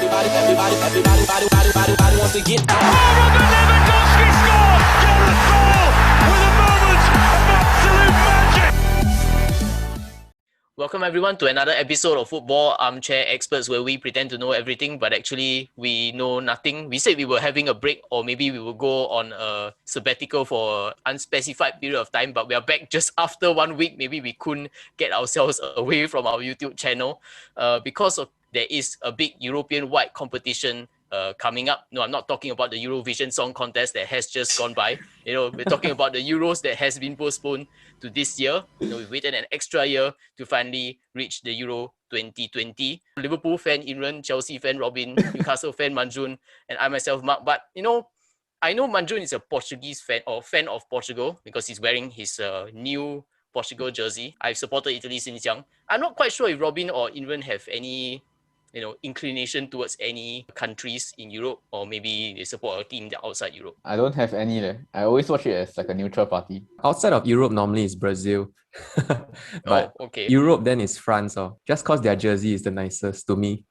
Everybody wants to get out. Lewandowski scored! Gareth Bale with a moment of absolute magic. Welcome everyone to another episode of Football Armchair Experts, where we pretend to know everything, but actually we know nothing. We said we were having a break, or maybe we will go on a sabbatical for an unspecified period of time, but we are back just after 1 week. Maybe we couldn't get ourselves away from our YouTube channel because there is a big European-wide competition coming up. No, I'm not talking about the Eurovision Song Contest that has just gone by. We're talking about the Euros that has been postponed to this year. We've waited an extra year to finally reach the Euro 2020. Liverpool fan Imran, Chelsea fan Robin, Newcastle fan Manjun, and I myself Mark. But I know Manjun is a Portuguese fan or fan of Portugal because he's wearing his new Portugal jersey. I've supported Italy since young. I'm not quite sure if Robin or Imran have any inclination towards any countries in Europe, or maybe they support a team outside Europe. I don't have any. I always watch it as like a neutral party. Outside of Europe, normally it's Brazil. But okay. Europe then is France. Just because their jersey is the nicest to me.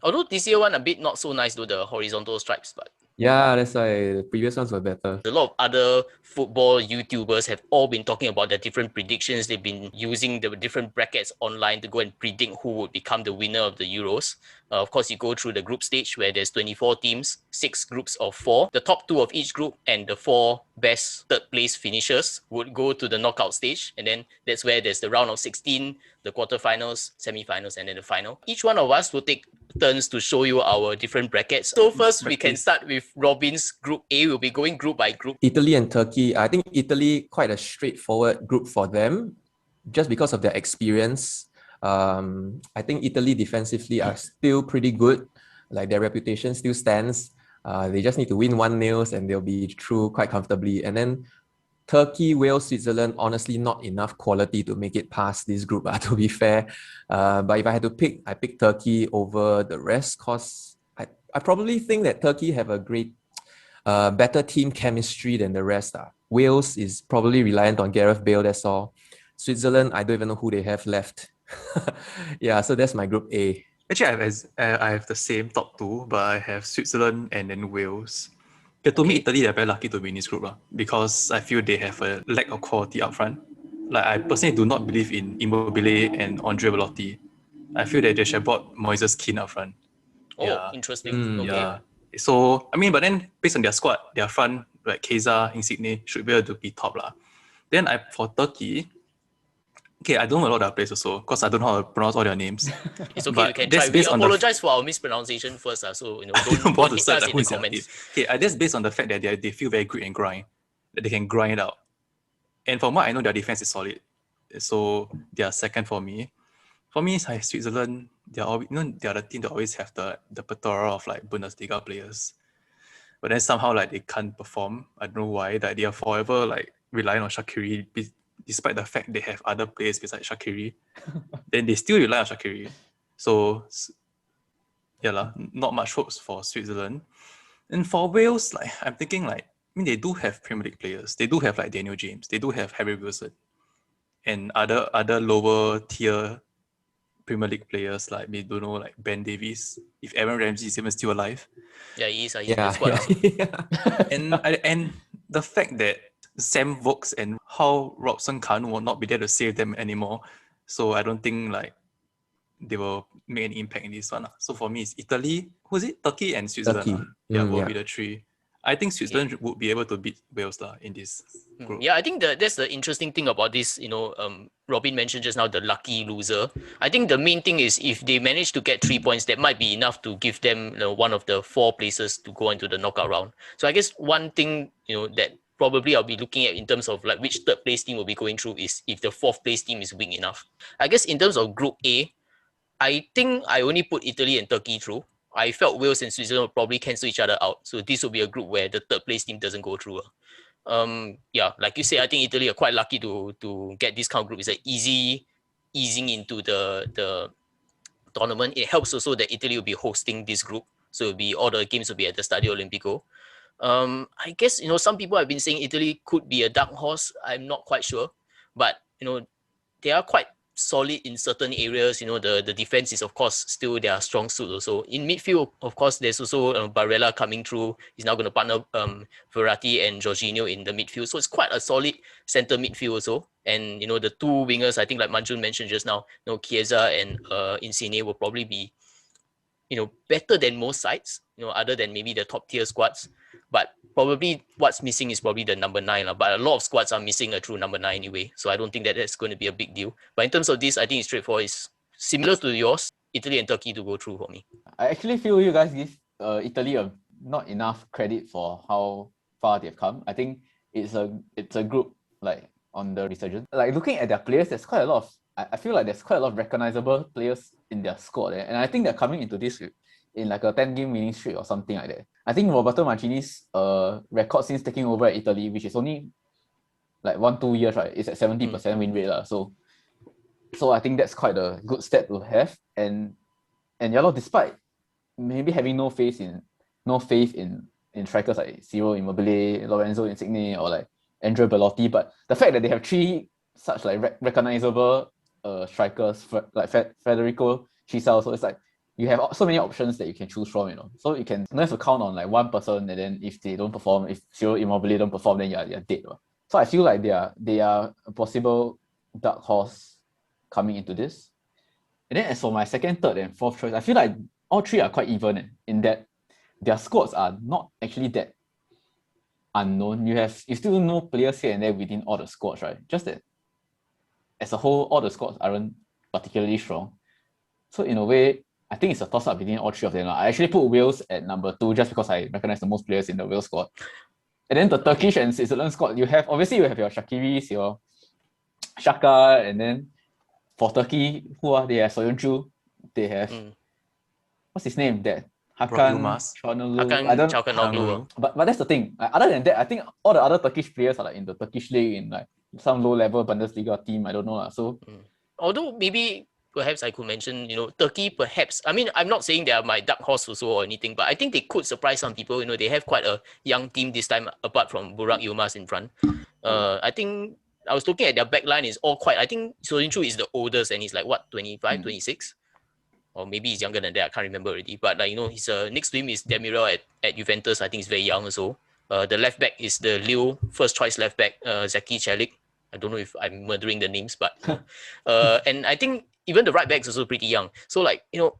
Although this year one a bit not so nice though, the horizontal stripes, but yeah, that's why the previous ones were better. a lot of other football YouTubers have all been talking about their different predictions. They've been using the different brackets online to go and predict who would become the winner of the Euros. Of course, you go through the group stage where there's 24 teams, 6 groups of 4. The top 2 of each group and the 4 best third place finishers would go to the knockout stage. And then that's where there's the round of 16, the quarterfinals, semi-finals, and then the final. Each one of us will take turns to show you our different brackets. So first, we can start with Robin's Group A. We'll be going group by group. Italy and Turkey. I think Italy, quite a straightforward group for them, just because of their experience. I think Italy defensively are still pretty good. Like their reputation still stands. They just need to win 1-0 and they'll be through quite comfortably. And then Turkey, Wales, Switzerland, honestly not enough quality to make it past this group, to be fair. But if I had to pick, I pick Turkey over the rest because I probably think that Turkey have a great, better team chemistry than the rest. Wales is probably reliant on Gareth Bale, that's all. Switzerland, I don't even know who they have left. Yeah, so that's my Group A. Actually, I have the same top 2, but I have Switzerland and then Wales. To me, Italy, they're very lucky to be in this group because I feel they have a lack of quality up front. Like, I personally do not believe in Immobile and Andre Belotti. I feel that they should have bought Moises Kean up front. Oh, interesting. Okay. Yeah. So, but then based on their squad, their front, like Keza, Insigne, should be able to be top. Then for Turkey, I don't know a lot of their players also because I don't know how to pronounce all their names. It's okay, you can try. We apologize for our mispronunciation first, so don't bother to search in the comments. That's based on the fact that they feel very grit and grind, that they can grind it out. And from what I know, their defense is solid, so they are second for me. For me, it's like Switzerland. They are the team that always have the plethora of like Bundesliga players, but then somehow like they can't perform. I don't know why. That they are forever like relying on Shaqiri. Despite the fact they have other players besides Shaqiri, then they still rely on Shaqiri. So, not much hopes for Switzerland. And for Wales, I'm thinking they do have Premier League players. They do have like Daniel James. They do have Harry Wilson, and other lower tier Premier League players like we don't know like Ben Davies. If Aaron Ramsey is even still alive, yeah, he is. And the fact that Sam Vokes and how Robson Kanu will not be there to save them anymore. So I don't think they will make an impact in this one. So for me, it's Italy, Turkey and Switzerland. Turkey. Will be the 3. I think Switzerland would be able to beat Wales in this group. Yeah, I think that's the interesting thing about this. Robin mentioned just now the lucky loser. I think the main thing is if they manage to get 3 points, that might be enough to give them one of the 4 places to go into the knockout round. So I guess one thing that probably I'll be looking at in terms of like which third place team will be going through is if the 4th place team is weak enough. I guess in terms of Group A, I think I only put Italy and Turkey through. I felt Wales and Switzerland will probably cancel each other out. So this will be a group where the 3rd place team doesn't go through. Like you say, I think Italy are quite lucky to get this kind of group. It's like easing into the tournament. It helps also that Italy will be hosting this group. So all the games will be at the Stadio Olimpico. I guess, some people have been saying Italy could be a dark horse. I'm not quite sure, but, they are quite solid in certain areas. You know, the defense is of course still their strong suit also. In midfield, of course, there's also Barella coming through. He's now going to partner Verratti and Jorginho in the midfield. So it's quite a solid center midfield also. And, you know, the two wingers, I think like Manjun mentioned just now, you know, Chiesa and Insigne will probably be, you know, better than most sides, you know, other than maybe the top tier squads. But probably what's missing is probably the number 9. But a lot of squads are missing a true number 9 anyway. So I don't think that's going to be a big deal. But in terms of this, I think it's straightforward. It's similar to yours, Italy and Turkey to go through for me. I actually feel you guys give Italy not enough credit for how far they've come. I think it's a group like on the resurgence. Like looking at their players, there's quite a lot of I feel like there's quite a lot of recognizable players in their squad, and I think they're coming into this in like a 10-game winning streak or something like that. I think Roberto Mancini's record since taking over at Italy, which is only like 1-2 years, right, is at 70% win rate. So I think that's quite a good step to have. And despite maybe having no faith in strikers like Ciro Immobile, Lorenzo Insigne, or like Andrea Belotti, but the fact that they have 3 such like recognizable strikers like Federico Chiesa also, it's like you have so many options that you can choose from, you know. So you don't have to count on like one person, and then if they don't perform, if Ciro Immobile don't perform, then you're dead. So I feel like they are a possible dark horse coming into this. And then as for my second, third, and fourth choice, I feel like all 3 are quite even in that their squads are not actually that unknown. You still know players here and there within all the squads, right? Just that as a whole, all the squads aren't particularly strong. So in a way, I think it's a toss-up between all 3 of them. I actually put Wales at number 2 just because I recognize the most players in the Wales squad. And then the Turkish and Switzerland squad, you have your Shakiris, your Shaka, and then for Turkey, they have Soyuncu, they have what's his name? That Hakan Çalhanoğlu. But that's the thing. Like, other than that, I think all the other Turkish players are like in the Turkish league, in like some low-level Bundesliga team. I don't know. So, although maybe perhaps I could mention, you know, Turkey perhaps. I mean, I'm not saying they are my dark horse also or anything, but I think they could surprise some people. You know, they have quite a young team this time, apart from Burak Yilmaz in front. I think I was looking at their back line is all quite. I think Soyuncu is the oldest, and he's like what 25, 26. Or maybe he's younger than that. I can't remember already. But like, you know, he's next to him is Demiral at Juventus. I think he's very young also. The left back is the Lille first choice left back, Zeki Çelik. I don't know if I'm murdering the names, but and I think even the right back is also pretty young. So like, you know,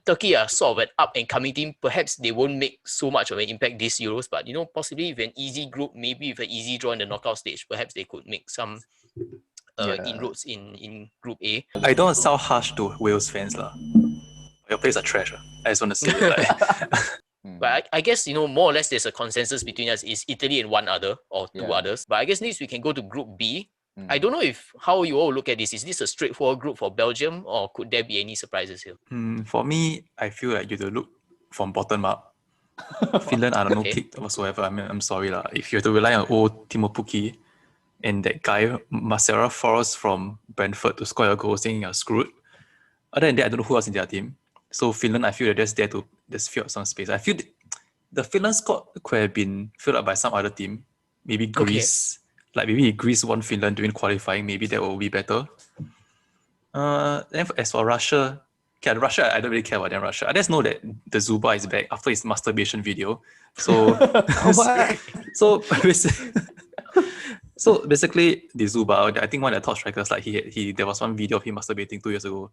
Turkey are sort of an up and coming team. Perhaps they won't make so much of an impact this Euros, but you know, possibly with an easy group, maybe with an easy draw in the knockout stage, perhaps they could make some inroads in Group A. I don't sound harsh to Wales fans lah. Your players are trash. I just want to say it. Like. But I guess, you know, more or less there's a consensus between us is Italy and one other or two others. But I guess next we can go to Group B. I don't know how you all look at this. Is this a straightforward group for Belgium, or could there be any surprises here? For me, I feel like you have to look from bottom up. Finland are no kick whatsoever. I mean, I'm sorry lah. If you have to rely on old Timo Pukki and that guy Marcelo Forrest from Brentford to score your goals, saying you're screwed. Other than that, I don't know who else in their team. So Finland, I feel that just there to just fill up some space. I feel the Finland squad could have been filled up by some other team. Maybe Greece. Like maybe Greece won Finland during qualifying. Maybe that will be better. Then as for Russia, Russia, I don't really care about them. Russia, I just know that the Zuba is back after his masturbation video. So, so basically, the Zuba, I think one of the top strikers, like there was one video of him masturbating 2 years ago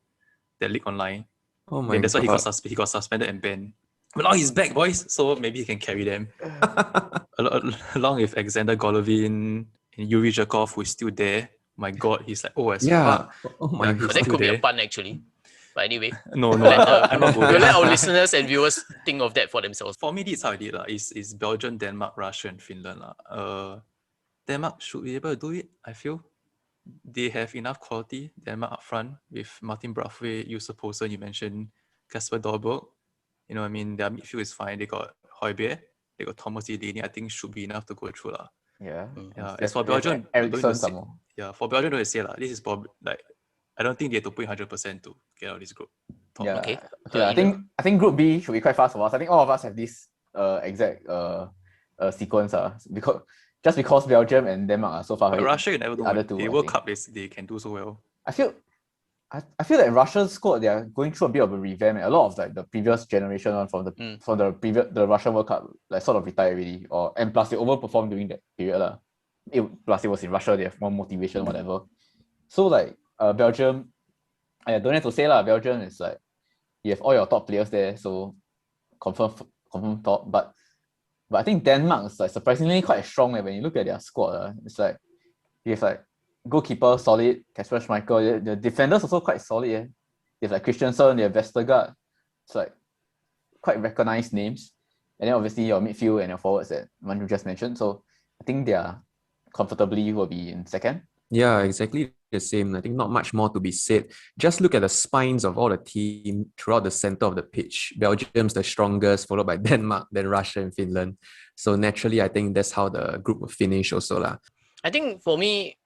that leaked online. Oh my God. That's why he got suspended and banned. But now he's back, boys. So maybe he can carry them. Along with Alexander Golovin and Yuri Zhirkov, who is still there. My God, he's like, fuck. Oh my God. But that could be a pun actually. But anyway, no, I'm not going. We'll let our listeners and viewers think of that for themselves. For me, this is how I did. It's Belgium, Denmark, Russia, and Finland. Denmark should be able to do it, I feel. They have enough quality, Denmark up front, with Martin Braithwaite, Yusuf Poulsen, you mentioned Kasper Dolberg. You know what I mean? Their midfield is fine. They got Højbjerg, they got Thomas Delaney. I think should be enough to go through. As for Belgium, for Belgium, don't say this is probably like, I don't think they have to put 100% to get out of this group. I think Group B should be quite fast for us. I think all of us have this exact sequence because Belgium and Denmark are so far. But Russia, you never know. The other two, the World Cup, they can do so well. I feel I feel like Russia's squad, they are going through a bit of a revamp. A lot of like the previous generation one from the Russian World Cup like sort of retired already, and plus they overperformed during that period lah. Plus it was in Russia, they have more motivation, whatever. So like Belgium, I don't have to say lah. Belgium is like you have all your top players there, so confirm top. But I think Denmark is like surprisingly quite strong when you look at their squad. It's like you have like goalkeeper solid, Kasper Schmeichel. The defenders also quite solid. They have like Christensen, they have Vestergaard. It's like quite recognized names. And then obviously your midfield and your forwards that Manju just mentioned. So I think they are comfortably will be in second. Yeah, exactly the same. I think not much more to be said. Just look at the spines of all the team throughout the center of the pitch. Belgium's the strongest, followed by Denmark, then Russia and Finland. So naturally, I think that's how the group will finish also lah. I think for me,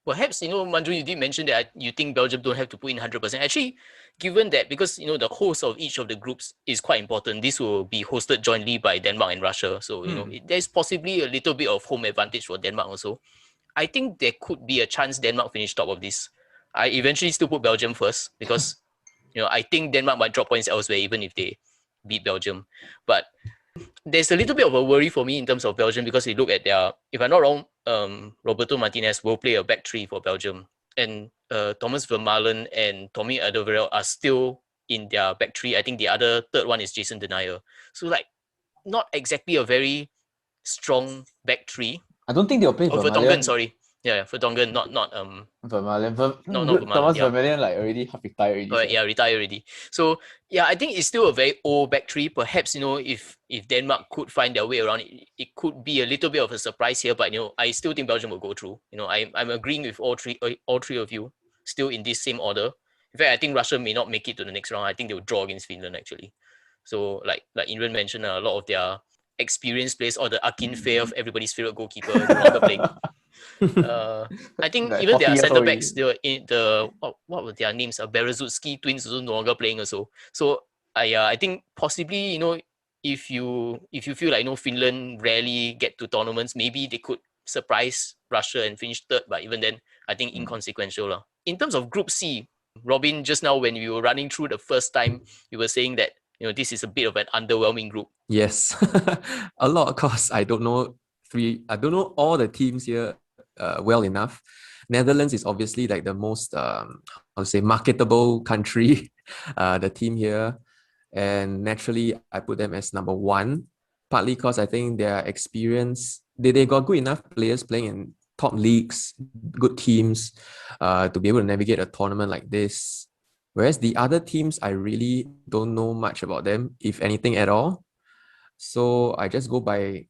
perhaps, Manju, you did mention that you think Belgium don't have to put in 100%. Actually, given that, because, the host of each of the groups is quite important, this will be hosted jointly by Denmark and Russia. So, there's possibly a little bit of home advantage for Denmark also. I think there could be a chance Denmark finish top of this. I eventually still put Belgium first because, I think Denmark might drop points elsewhere even if they beat Belgium. But there's a little bit of a worry for me in terms of Belgium because you look at their, if I'm not wrong, Roberto Martinez will play a back three for Belgium. And Thomas Vermaelen and Tommy Alderweireld are still in their back three. I think the other third one is Jason Denayer. So like, not exactly a very strong back three. I don't think they'll play Vertonghen, sorry. Yeah, Vertonghen, not Vermaelen. not Thomas Vermaelen, yeah. Vermaelen like already half retired already. Yeah, retired already. So yeah, I think it's still a very old back three. Perhaps, if Denmark could find their way around it, it could be a little bit of a surprise here. But I still think Belgium will go through. I'm agreeing with all three of you still in this same order. In fact, I think Russia may not make it to the next round. I think they will draw against Finland actually. So like Imran mentioned, a lot of their experienced players, or the Akin Feev, everybody's favorite goalkeeper, no longer playing. I think Like even their 40 years centre old backs, they were in what were their names? Berezutski twins also no longer playing also. So I think possibly, if you feel like Finland rarely get to tournaments, maybe they could surprise Russia and finish third. But even then, I think inconsequential lah. In terms of Group C, Robin, just now when we were running through the first time, you were saying that this is a bit of an underwhelming group. Yes, a lot, of course. I don't know all the teams here well enough. Netherlands is obviously like the most, marketable country, the team here. And naturally, I put them as number one, partly because I think their experience, they got good enough players playing in top leagues, good teams, to be able to navigate a tournament like this. Whereas the other teams, I really don't know much about them, if anything at all. So I just go by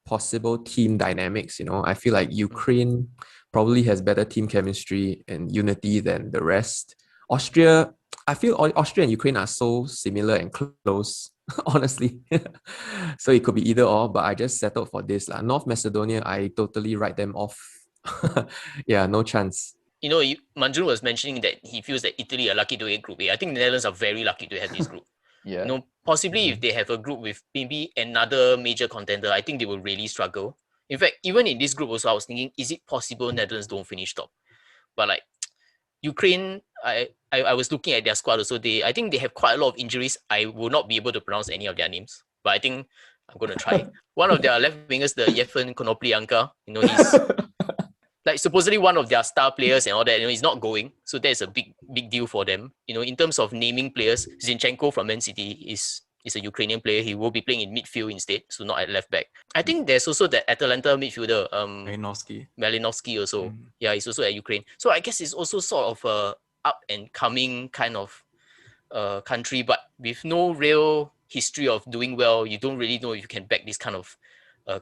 possible team dynamics. I feel like Ukraine probably has better team chemistry and unity than the rest. Austria, I feel Austria and Ukraine are so similar and close, honestly. So it could be either or, but I just settled for this. North Macedonia, I totally write them off. Yeah, no chance. Manjun was mentioning that he feels that Italy are lucky to get Group A. I think the Netherlands are very lucky to have this group. Yeah. Possibly if they have a group with maybe another major contender, I think they will really struggle. In fact, even in this group also, I was thinking, is it possible Netherlands don't finish top? But like Ukraine, I was looking at their squad also. I think they have quite a lot of injuries. I will not be able to pronounce any of their names, but I think I'm going to try. One of their left wingers, the Yefan Konoplyanka, he's like supposedly one of their star players and all that, he's not going. So that's a big deal for them. In terms of naming players, Zinchenko from Man City is a Ukrainian player. He will be playing in midfield instead, so not at left back. I think there's also the Atalanta midfielder, Malinovsky also. Yeah, he's also at Ukraine. So I guess it's also sort of a up and coming kind of country, but with no real history of doing well. You don't really know if you can back these kind of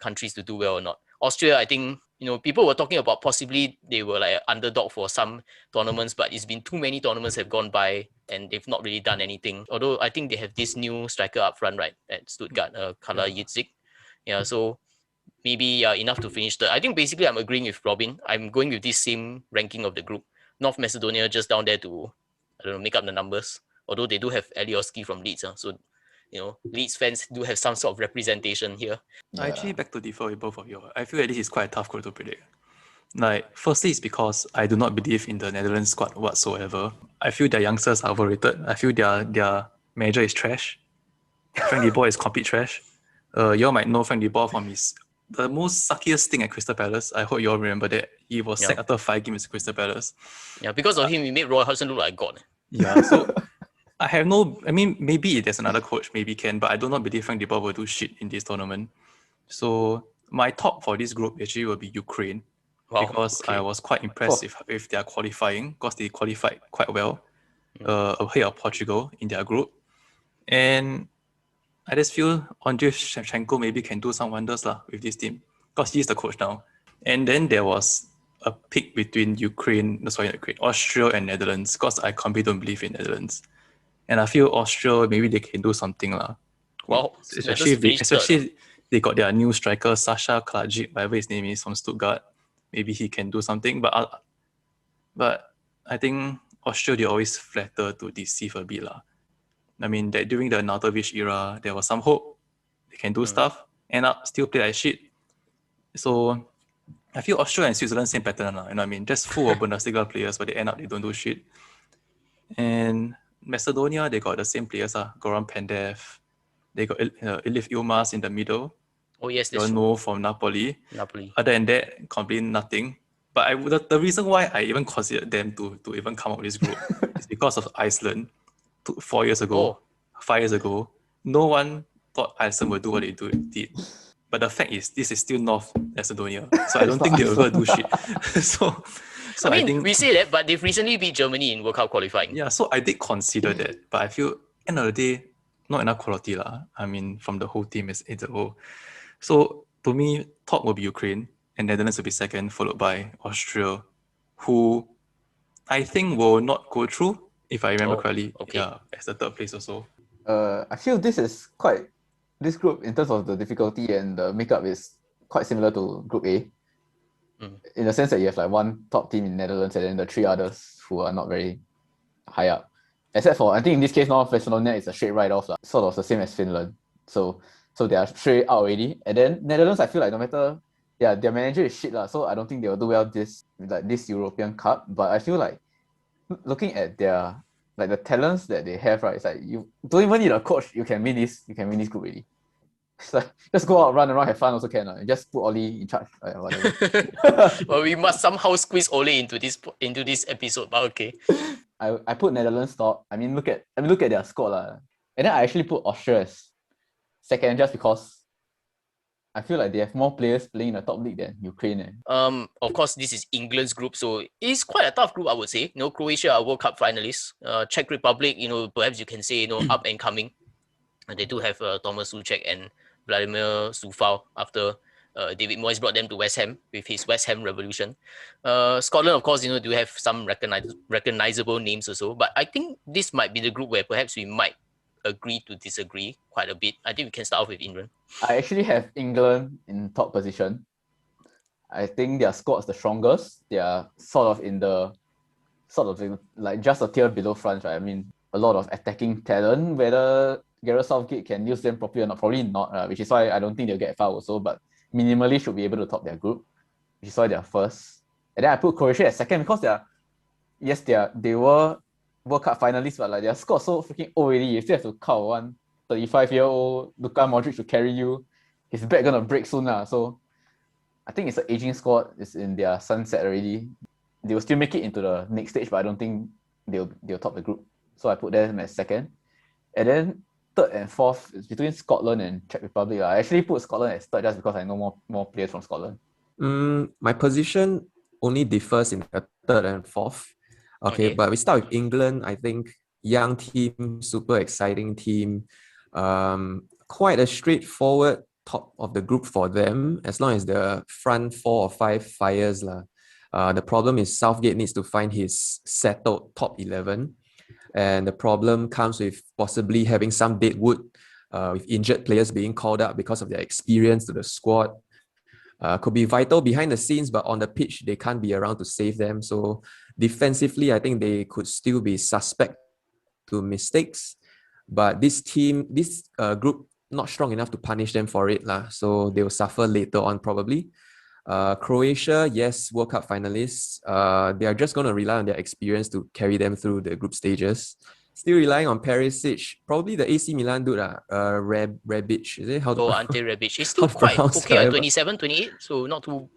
countries to do well or not. Austria, I think, people were talking about possibly they were like an underdog for some tournaments, but it's been too many tournaments have gone by and they've not really done anything. Although I think they have this new striker up front, right, at Stuttgart, Kala Yitzig. Yeah, so maybe enough to finish third. I think basically I'm agreeing with Robin. I'm going with this same ranking of the group. North Macedonia just down there to, make up the numbers. Although they do have Alioski from Leeds. So, Leeds fans do have some sort of representation here. I actually beg to differ with both of you. I feel like this is quite a tough group to predict. Like, firstly, it's because I do not believe in the Netherlands squad whatsoever. I feel their youngsters are overrated. I feel their manager is trash. Frank de Boer is complete trash. You all might know Frank de Boer from the most suckiest thing at Crystal Palace. I hope you all remember that. He was sacked after 5 games at Crystal Palace. Yeah, because of him, we made Roy Hodgson look like God. Yeah, so I mean, maybe there's another coach, maybe can, but I do not believe Frank de Boer will do shit in this tournament. So my top for this group actually will be Ukraine. Wow, because okay. I was quite impressed with their qualifying, because they qualified quite well ahead of Portugal in their group. And I just feel Andriy Shevchenko maybe can do some wonders with this team, because he's the coach now. And then there was a pick between Austria and Netherlands, because I completely don't believe in Netherlands. And I feel Austria, maybe they can do something. Wow, especially if they got their new striker, Sasha Klajic, whatever his name is, from Stuttgart. Maybe he can do something. But I think Austria, they always flatter to deceive a bit. I mean, that during the Arnautovic era, there was some hope. They can do stuff, end up still play like shit. So I feel Austria and Switzerland same pattern. You know what I mean? Just full of Bundesliga players, but they end up they don't do shit. And Macedonia, they got the same players. Goran Pandev. They got Elif Ilmaz in the middle. Oh yes, You that's know from Napoli. Napoli. Other than that, completely nothing. But the reason why I even considered them to even come up with this group is because of Iceland. 5 years ago, no one thought Iceland would do what they did. But the fact is, this is still North Macedonia, so I don't think they'll ever do shit. so I mean, think, we say that, but they've recently beat Germany in World Cup qualifying. yeah, so I did consider that, but I feel end of the day, not enough quality I mean, from the whole team as a whole. So to me, top will be Ukraine, and Netherlands will be second, followed by Austria, who I think will not go through, if I remember correctly. Okay. Yeah, as the third place also. I feel this group in terms of the difficulty and the makeup is quite similar to Group A. In the sense that you have like one top team in Netherlands and then the 3 others who are not very high up. Except for, I think in this case, North Macedonia is a straight write-off, sort of the same as Finland. So they are straight out already. And then Netherlands, I feel like no matter, their manager is shit, so I don't think they'll do well this European Cup. But I feel like looking at their, like the talents that they have, right, it's like you don't even need a coach, you can win this group already. It's like, just go out, run around, have fun also can. Just put Oli in charge. Whatever. Well, we must somehow squeeze Ole into this episode, but okay. I put Netherlands top. I mean look at their squad. And then I actually put Austria as second just because I feel like they have more players playing in the top league than Ukraine. Of course, this is England's group, so it's quite a tough group, I would say. Croatia are World Cup finalists. Czech Republic, perhaps you can say, up and coming. They do have Thomas Souček and Vladimir Sufal after David Moyes brought them to West Ham with his West Ham revolution. Scotland, of course, do have some recognizable names also. But I think this might be the group where perhaps we might agree to disagree quite a bit. I think we can start off with England. I actually have England in top position. I think their squad is the strongest. They are sort of like just a tier below France, right? I mean, a lot of attacking talent. Whether Gareth Southgate can use them properly or not, probably not, which is why I don't think they'll get far also, but minimally should be able to top their group, which is why they're first. And then I put Croatia at second because they were World Cup finalists, but like their squad so freaking old already. You still have to count one 35-year-old Luka Modric to carry you. His back gonna break soon. So I think it's an aging squad. It's in their sunset already. They will still make it into the next stage, but I don't think they'll top the group. So I put them as second. And then third and fourth is between Scotland and Czech Republic. I actually put Scotland as third just because I know more players from Scotland. My position only differs in the third and fourth. Okay, but we start with England. I think young team, super exciting team. Quite a straightforward top of the group for them, as long as the front 4 or 5 fires. The problem is Southgate needs to find his settled top 11. And the problem comes with possibly having some deadwood, with injured players being called up because of their experience to the squad. Could be vital behind the scenes, but on the pitch, they can't be around to save them. So defensively, I think they could still be suspect to mistakes. But this group, not strong enough to punish them for it. So they will suffer later on probably. Croatia, yes, World Cup finalists. They are just going to rely on their experience to carry them through the group stages. Still relying on Perisic, probably the AC Milan dude, Rebic, is it? How to So pronounce? Ante Rebic, he's How still to quite pronounce okay at whatever. 27, 28, so not too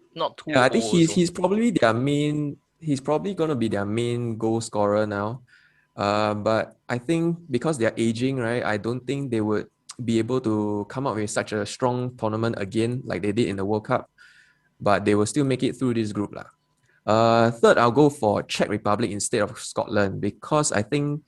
Yeah, I think old also. he's probably their main. He's probably gonna be their main goal scorer now. But I think because they're aging, right? I don't think they would be able to come up with such a strong tournament again like they did in the World Cup. But they will still make it through this group lah. Third, I'll go for Czech Republic instead of Scotland because I think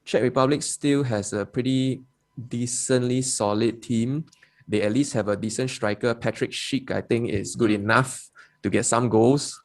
Czech Republic still has a pretty decently solid team. They at least have a decent striker. Patrick Schick, I think, is good enough to get some goals.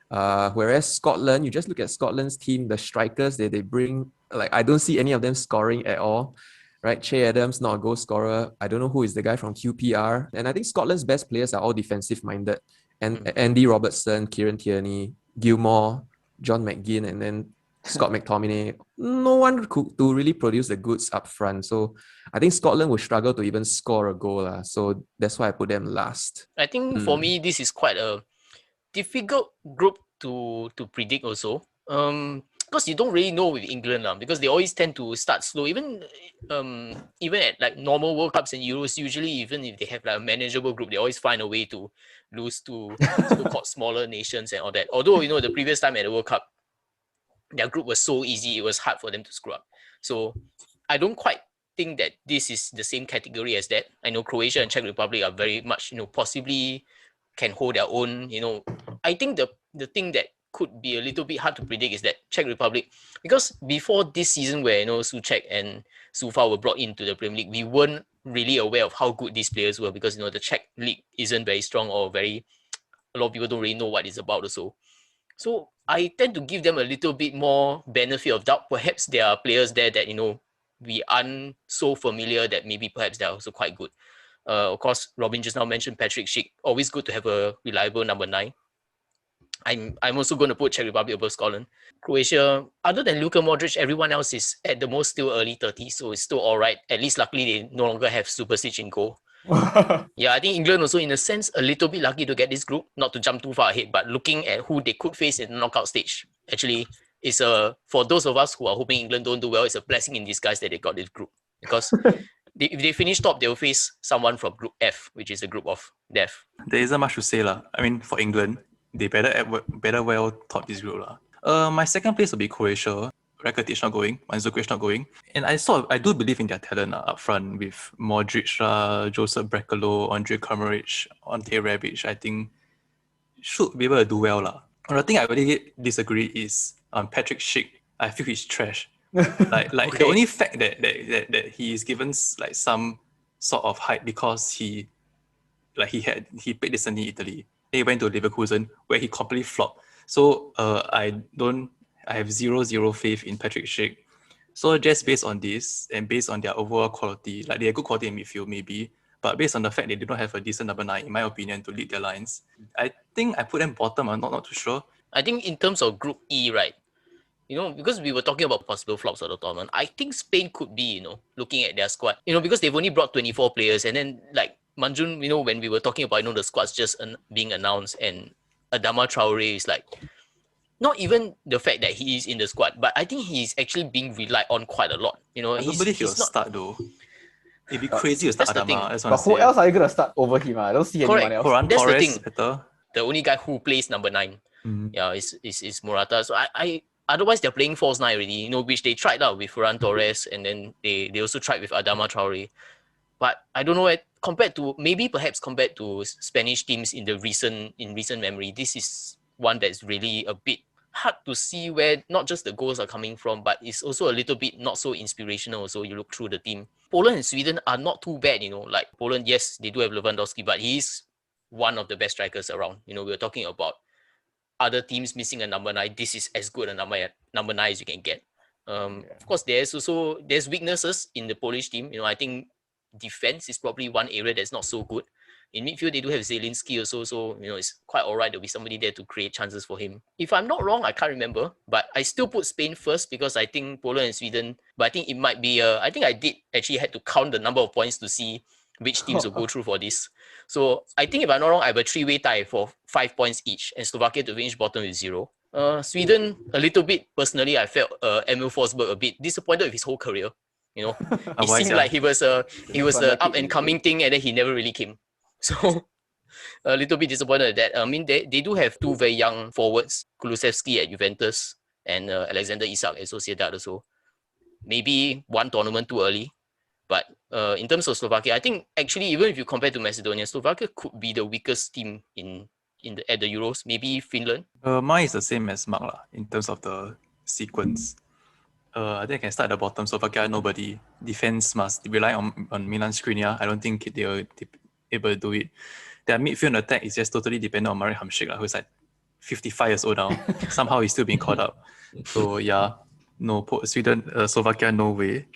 Whereas Scotland, you just look at Scotland's team, the strikers that they bring, like I don't see any of them scoring at all. Right? Che Adams, not a goal scorer. I don't know who is the guy from QPR. And I think Scotland's best players are all defensive minded. And Andy Robertson, Kieran Tierney, Gilmore, John McGinn, and then Scott McTominay. No one could to really produce the goods up front. So I think Scotland will struggle to even score a goal. So that's why I put them last. I think for me, this is quite a difficult group to predict also. Because you don't really know with England because they always tend to start slow. Even at like normal World Cups and Euros, usually even if they have like a manageable group, they always find a way to lose to so-called smaller nations and all that. Although the previous time at the World Cup, their group was so easy, it was hard for them to screw up. So I don't quite think that this is the same category as that. I know Croatia and Czech Republic are very much possibly can hold their own. I think the thing that could be a little bit hard to predict is that Czech Republic, because before this season where Souček and Sufa were brought into the Premier League, we weren't really aware of how good these players were because the Czech league isn't very strong or a lot of people don't really know what it's about also. So I tend to give them a little bit more benefit of doubt. Perhaps there are players there that we aren't so familiar that maybe perhaps they're also quite good. Of course, Robin just now mentioned Patrick Schick. Always good to have a reliable number 9. I'm also going to put Czech Republic above Scotland. Croatia, other than Luka Modric, everyone else is at the most still early 30s, so it's still all right. At least luckily they no longer have Supersic in goal. Yeah, I think England also in a sense a little bit lucky to get this group, not to jump too far ahead, but looking at who they could face in the knockout stage, actually it's for those of us who are hoping England don't do well, it's a blessing in disguise that they got this group. Because if they finish top, they'll face someone from Group F, which is a group of death. There isn't much to say lah. I mean, for England, they better well top this group lah. My second place will be Croatia. Rakitic not going, Mandzukic not going, and I do believe in their talent up front with Modric, Joseph Brekalo, Andre Kramaric, Ante Rebic. I think should be able to do well lah. The thing I really disagree is Patrick Schick. I feel he's trash. Like okay. The only fact that he is given like some sort of hype because he played decently in Italy. Then he went to Leverkusen where he completely flopped. So I have zero faith in Patrick Schick. So just based on this and based on their overall quality, like they have good quality in midfield maybe, but based on the fact they do not have a decent number 9, in my opinion, to lead their lines, I think I put them bottom. I'm not too sure. I think in terms of Group E, right, because we were talking about possible flops of the tournament, I think Spain could be, looking at their squad, because they've only brought 24 players, and then like Manjun, when we were talking about, the squads just being announced, and Adama Traore is like, not even the fact that he is in the squad, but I think he's actually being relied on quite a lot. I don't believe he'll start though. It'd be crazy to start Adama. But who else are you going to start over him? I don't see anyone else. Ferran That's Torres the thing. Better. The only guy who plays number 9, is Morata. So I otherwise they're playing false 9 already. Which they tried out with Ferran Torres, and then they also tried with Adama Traore. But I don't know, compared to Spanish teams in recent memory, this is one that's really a bit hard to see where not just the goals are coming from, but it's also a little bit not so inspirational. So you look through the team. Poland and Sweden are not too bad, like Poland, yes, they do have Lewandowski, but he's one of the best strikers around. We're talking about other teams missing a number 9. This is as good a number 9 as you can get. Of course, there's weaknesses in the Polish team. I think defense is probably one area that's not so good. In midfield, they do have Zielinski also, so it's quite alright. There'll be somebody there to create chances for him. If I'm not wrong, I can't remember, but I still put Spain first because I think Poland and Sweden. But I think it might be. I think I did actually had to count the number of points to see which teams will go through for this. So I think if I'm not wrong, I have a 3-way tie for 5 points each, and Slovakia to finish bottom with 0. Sweden, a little bit, personally, I felt Emil Forsberg a bit disappointed with his whole career. You know, it Why, seemed sia? like he was a Fanatic up and coming thing, and then he never really came. So a little bit disappointed at that. I mean, they do have 2 very young forwards, Kulusevski at Juventus and Alexander Isak at Sociedad also. Maybe one tournament too early. But in terms of Slovakia, I think actually even if you compare to Macedonia, Slovakia could be the weakest team at the Euros. Maybe Finland. Mine is the same as Mark lah, in terms of the sequence. I think I can start at the bottom. Slovakia, nobody. Defense must rely on Milan Skriniar. I don't think they will able to do it. Their midfield attack is just totally dependent on Marek Hamšík, who's like 55 years old now. Somehow he's still being caught up. So yeah, no, Sweden, Slovakia, no way.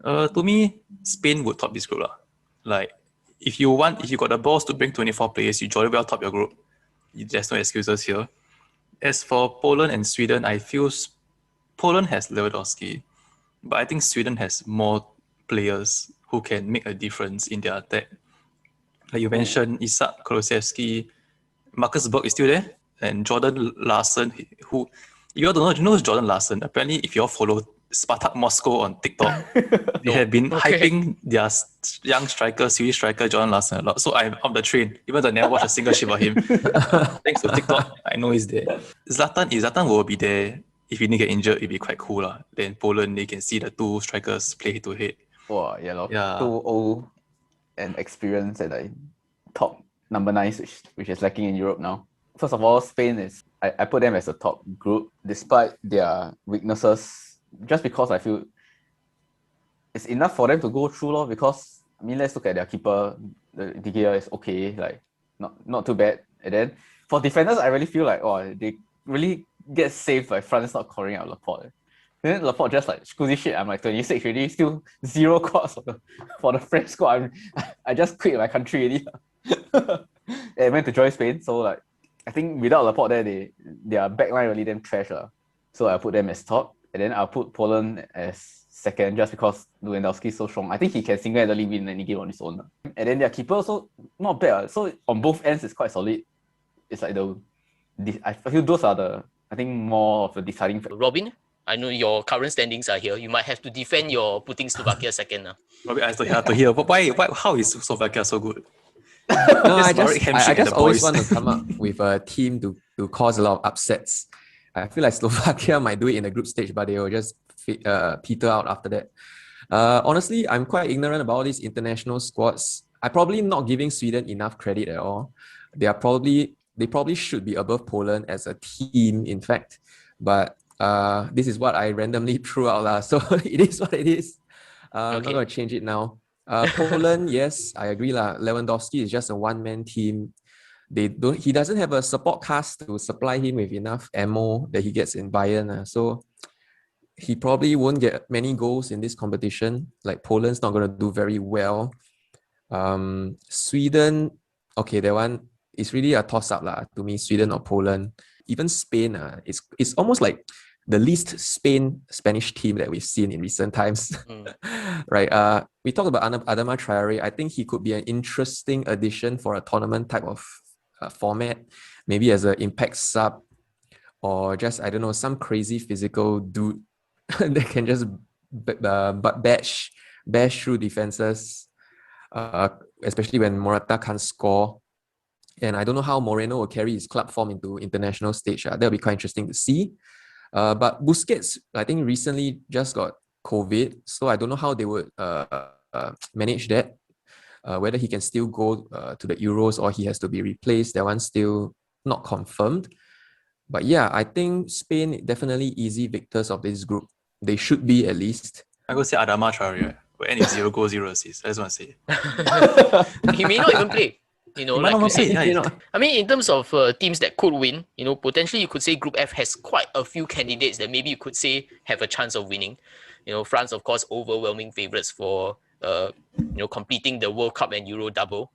To me, Spain would top this group lah. Like, if you got the balls to bring 24 players, you jolly well top your group. There's no excuses here. As for Poland and Sweden, I feel Poland has Lewandowski, but I think Sweden has more players who can make a difference in their attack. Like you mentioned, Isak, Kulusevski, Marcus Berg is still there, and Jordan Larson, who you all don't know. You know who's Jordan Larson? Apparently, if you all follow Spartak Moscow on TikTok, they have been hyping their young striker, Swedish striker Jordan Larson a lot. So I'm on the train, even though I never watched a single shit about him. Thanks to TikTok, I know he's there. Zlatan, if Zlatan will be there, if he didn't get injured, it'd be quite cool lah. Then Poland, they can see the 2 strikers play head to head. Wow, yeah, lor. Yeah. 2 old and experience at like top number 9, which is lacking in Europe now. First of all, Spain is I put them as a top group despite their weaknesses, just because I feel it's enough for them to go through lor. Because I mean, let's look at their keeper. The gear is okay, like not too bad. And then for defenders, I really feel like they really get saved by France not calling out Laporte. And then Laporte just like scoozy shit. I'm like 26 already, still 0 calls for the French squad. I just quit my country already. And I went to join Spain. So like I think without Laporte there, their backline really damn trash lah. So I put them as top, and then I'll put Poland as second just because Lewandowski is so strong. I think he can single-handedly win any game on his own. And then their keeper also not bad. So on both ends, it's quite solid. It's like I feel those are I think more of the deciding factor. Robin, I know your current standings are here. You might have to defend your putting Slovakia second. Robin, I still have to hear. But why? How is Slovakia so good? No, I Marek just Hamšík and the always boys. want to come up with a team to cause a lot of upsets. I feel like Slovakia might do it in the group stage, but they will just peter out after that. Honestly, I'm quite ignorant about all these international squads. I'm probably not giving Sweden enough credit at all. They probably should be above Poland as a team, in fact. But this is what I randomly threw out lah. So it is what it is. I'm not going to change it now. Poland, yes, I agree lah. Lewandowski is just a one-man team. He doesn't have a support cast to supply him with enough ammo that he gets in Bayern. So he probably won't get many goals in this competition. Like Poland's not going to do very well. Sweden, okay, that one is really a toss-up lah to me, Sweden or Poland. Even Spain, it's almost like the least Spanish team that we've seen in recent times. Right. We talked about Adama Traore. I think he could be an interesting addition for a tournament type of format, maybe as an impact sub, or just, I don't know, some crazy physical dude that can just bash through defenses, especially when Morata can't score. And I don't know how Moreno will carry his club form into international stage. That'll be quite interesting to see. But Busquets, I think recently just got COVID, so I don't know how they would manage that. Whether he can still go to the Euros or he has to be replaced, that one's still not confirmed. But yeah, I think Spain definitely easy victors of this group. They should be at least. I go say Adama Traore, but any 0 goals, 0 assists. I just want to say. He may not even play. He Like might not you play, said, yeah. I mean, in terms of teams that could win, potentially you could say Group F has quite a few candidates that maybe you could say have a chance of winning. France, of course, overwhelming favourites for completing the World Cup and Euro double.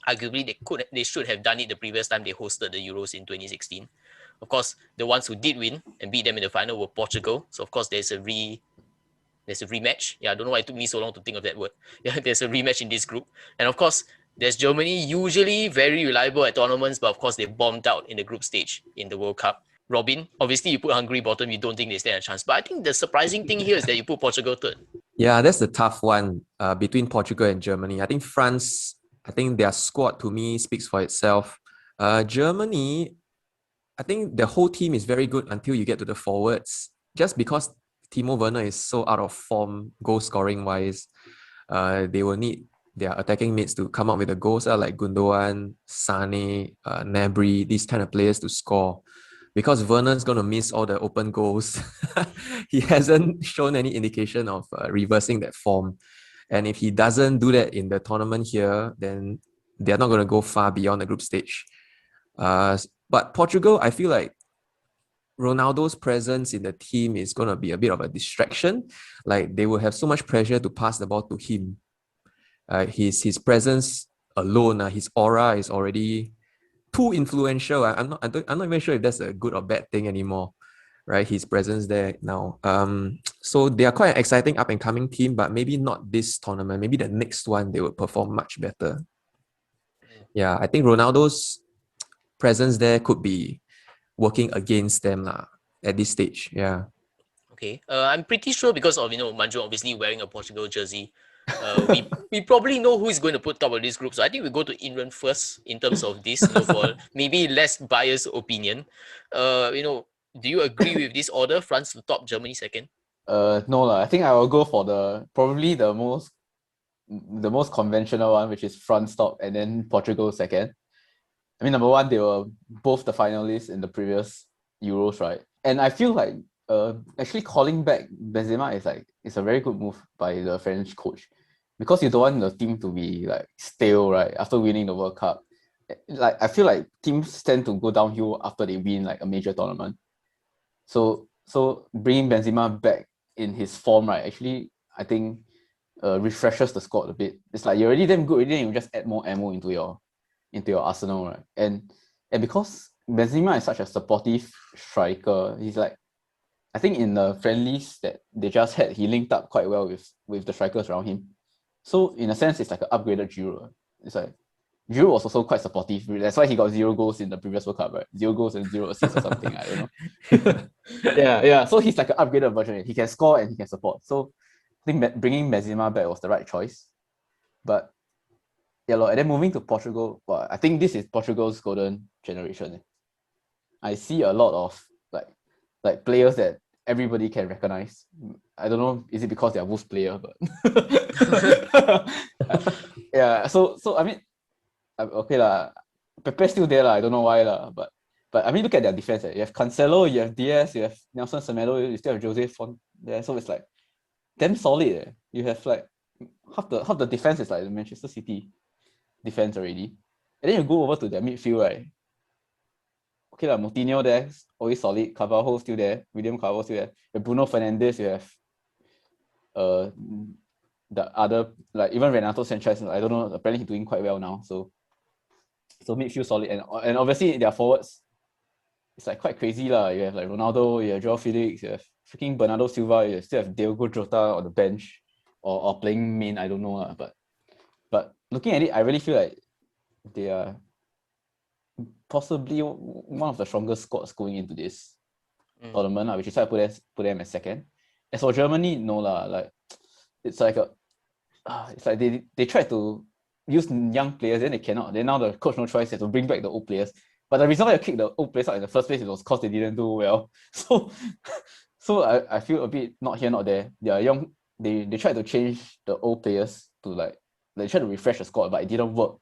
Arguably, they should have done it the previous time they hosted the Euros in 2016. Of course, the ones who did win and beat them in the final were Portugal. So of course, there's a There's a rematch. Yeah, I don't know why it took me so long to think of that word. Yeah, there's a rematch in this group. And of course, there's Germany, usually very reliable at tournaments, but of course they bombed out in the group stage in the World Cup. Robin, obviously you put Hungary bottom, you don't think they stand a chance. But I think the surprising thing here is that you put Portugal third. Yeah, that's the tough one between Portugal and Germany. I think France, I think their squad to me speaks for itself. Germany, I think the whole team is very good until you get to the forwards. Just because Timo Werner is so out of form, goal scoring wise, they will need their attacking mates to come up with the goals, like Gundogan, Sane, Gnabry, these kind of players to score. Because Werner's going to miss all the open goals. He hasn't shown any indication of reversing that form. And if he doesn't do that in the tournament here, then they're not going to go far beyond the group stage. But Portugal, I feel like Ronaldo's presence in the team is going to be a bit of a distraction. Like they will have so much pressure to pass the ball to him. His presence alone, his aura is already too influential. I'm not even sure if that's a good or bad thing anymore, right? His presence there now. So they are quite an exciting up and coming team, but maybe not this tournament. Maybe the next one they will perform much better. Yeah, I think Ronaldo's presence there could be working against them at this stage. Yeah. Okay. I'm pretty sure because of Manju obviously wearing a Portugal jersey. We probably know who is going to put top of this group. So I think we go to England first in terms of this, for maybe less biased opinion. Do you agree with this order? France to top, Germany second? No lah. I think I will go for probably the most conventional one, which is France top and then Portugal second. I mean, number one, they were both the finalists in the previous Euros, right? And I feel like actually calling back Benzema is a very good move by the French coach, because you don't want the team to be like stale, right? After winning the World Cup, like I feel like teams tend to go downhill after they win like a major tournament. So bringing Benzema back in his form, right? Actually, I think refreshes the squad a bit. It's like you're already damn good, already, you just add more ammo into your arsenal, right? And because Benzema is such a supportive striker, he's like, I think in the friendlies that they just had, he linked up quite well with the strikers around him. So in a sense, it's like an upgraded Giroud. It's like Giroud was also quite supportive. That's why he got 0 goals in the previous World Cup, right? 0 goals and 0 assists or something. I don't know. Yeah. So he's like an upgraded version. He can score and he can support. So I think bringing Benzema back was the right choice. But yeah, and then moving to Portugal, well, I think this is Portugal's golden generation. I see a lot of like players that everybody can recognize. I don't know, is it because they're Wolves player, but yeah. So I mean, okay lah. Pepe's still there lah. I don't know why lah, but I mean, look at their defense. You have Cancelo, you have Diaz, you have Nelson Semedo, you still have Jose Font there. So it's like damn solid. You have like half the defense is like the Manchester City defense already, and then you go over to their midfield, right? Okay lah, Moutinho there, always solid. Carvalho still there. William Carvalho still there. You have Bruno Fernandes. You have the other, like even Renato Sanchez. I don't know. Apparently he's doing quite well now. So midfield solid, and obviously their forwards, it's like quite crazy lah. You have like Ronaldo. You have Joao Felix. You have freaking Bernardo Silva. You still have Diogo Jota on the bench or playing main. I don't know lah. But looking at it, I really feel like they are possibly one of the strongest squads going into this tournament, which is why I put them as second. As for Germany, no lah. Like it's like they tried to use young players, then they cannot. Then now the coach no choice, has to bring back the old players. But the reason why I kicked the old players out in the first place was because they didn't do well. So I feel a bit not here, not there. They are young. They tried to change the old players to like they tried to refresh the squad, but it didn't work.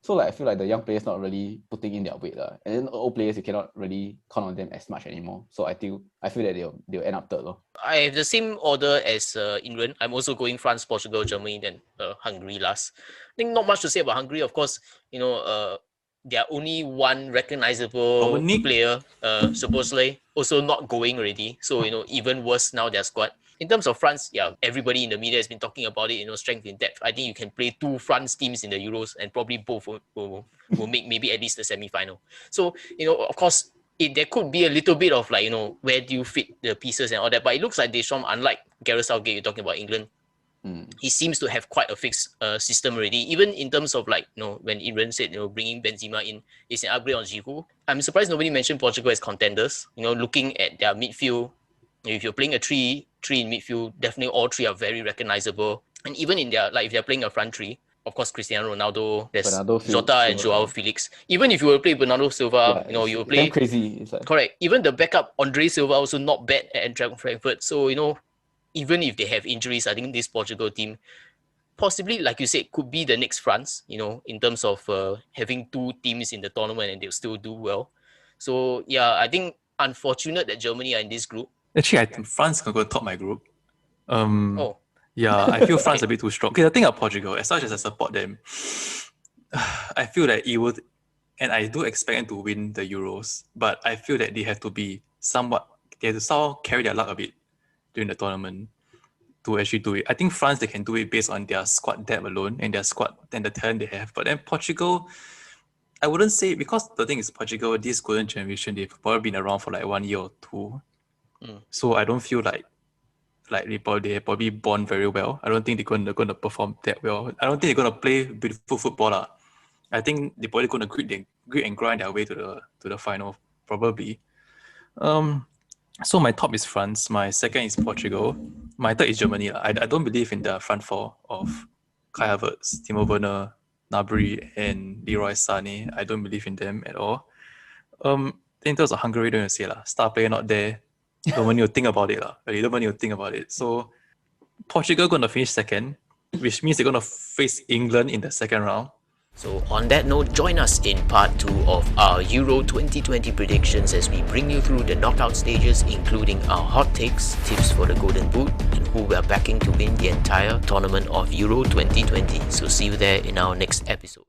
So like I feel like the young players not really putting in their weight lah. And then old players, you cannot really count on them as much anymore. So I feel that they'll end up third lor. I have the same order as England. I'm also going France, Portugal, Germany, then Hungary last. I think not much to say about Hungary. Of course, there are only one recognizable player, supposedly, also not going already. So, even worse now their squad. In terms of France, yeah, everybody in the media has been talking about it, strength in depth. I think you can play 2 France teams in the Euros and probably both will make maybe at least the semi-final. So, of course, there could be a little bit of like, where do you fit the pieces and all that. But it looks like Deschamps, unlike Gareth Southgate, you're talking about England, he seems to have quite a fixed system already. Even in terms of like, when Imran said, bringing Benzema in is an upgrade on Giroud. I'm surprised nobody mentioned Portugal as contenders. Looking at their midfield, if you're playing a three in midfield, definitely all three are very recognizable. And even in their, like if they're playing a front three, of course, Cristiano Ronaldo, there's Jota and Joao Felix. Even if you will play Bernardo Silva, you will play... Damn crazy. It's like... Correct. Even the backup, Andre Silva, also not bad at Eintracht Frankfurt. So, even if they have injuries, I think this Portugal team, possibly, like you said, could be the next France, in terms of having two teams in the tournament and they'll still do well. So, yeah, I think unfortunate that Germany are in this group. Actually, I think France can go top my group. Yeah, I feel France a bit too strong. Okay, the thing about Portugal, as much as I support them, I feel that it would, and I do expect them to win the Euros, but I feel that they have to somehow carry their luck a bit during the tournament to actually do it. I think France, they can do it based on their squad depth alone and their squad and the talent they have. But then Portugal, I wouldn't say, because the thing is Portugal, this golden generation, they've probably been around for like 1 year or two. So I don't feel like they probably born very well. I don't think they're going to perform that well. I don't think they're going to play beautiful football. I think they're probably going to grit and grind their way to the final, probably. So my top is France. My second is Portugal. My third is Germany. I don't believe in the front four of Kai Havertz, Timo Werner, Gnabry, and Leroy Sané. I don't believe in them at all. In terms of Hungary, don't you say star player not there. Don't need to think about it. You don't need to think about it. So Portugal going to finish second, which means they're going to face England in the second round. So on that note, join us in part 2 of our Euro 2020 predictions as we bring you through the knockout stages, including our hot takes, tips for the Golden Boot, and who we are backing to win the entire tournament of Euro 2020. So see you there in our next episode.